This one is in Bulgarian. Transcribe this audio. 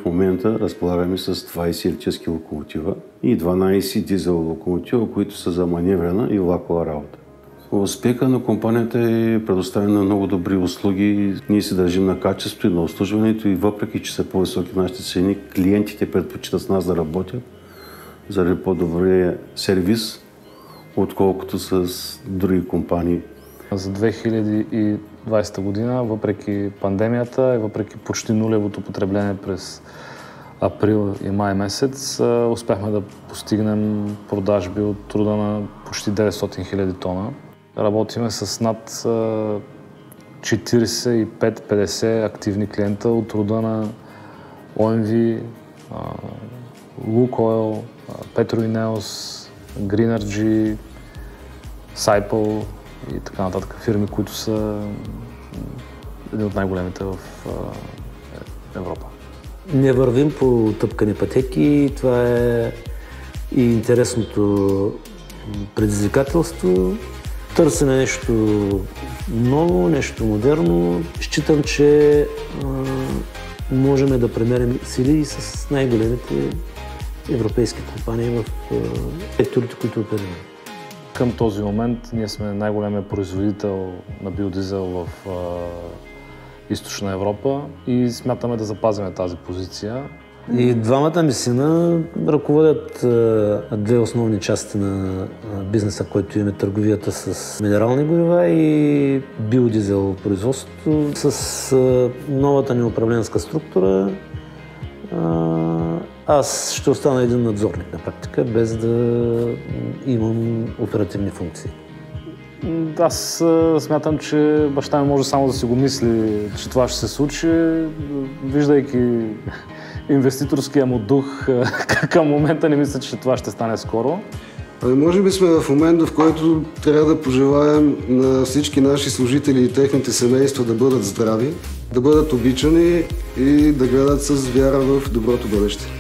В момента разполагаме с 20 електрически локомотива и 12 дизел локомотива, които са за маневрена и влакова работа. Успеха на компанията е предоставяне на много добри услуги. Ние се държим на качеството и на обслужването и въпреки, че са по-високи нашите цени, клиентите предпочитат с нас да работят заради по-добрия сервис, отколкото с други компании. За 2020 година, въпреки пандемията и въпреки почти нулевото потребление през април и май месец, успяхме да постигнем продажби от рода на почти 900 000 тона. Работиме с над 45-50 активни клиента от рода на ОМВ, Лукойл, Петроинеос, Greenergy, Saipol и така нататък. Фирми, които са едни от най-големите в Европа. Не вървим по тъпкани пътеки. Това е и интересното предизвикателство. Търсим нещо ново, нещо модерно. Считам, че можем да премерим сили с най-големите европейски компании в секторите, които оперираме. Към този момент ние сме най-големият производител на биодизел в Източна Европа и смятаме да запазим тази позиция. И двамата ми сина ръководят две основни части на бизнеса, който имаме търговията с минерални горива и биодизел производството. С новата ни управленска структура аз ще остана един надзорник на практика, без да имам оперативни функции. Аз смятам, че баща ми може само да си го мисли, че това ще се случи, виждайки инвеститорския му дух към момента не мисля, че това ще стане скоро. Може би сме в момента, в който трябва да пожелаем на всички наши служители и техните семейства да бъдат здрави, да бъдат обичани и да гледат с вяра в доброто бъдеще.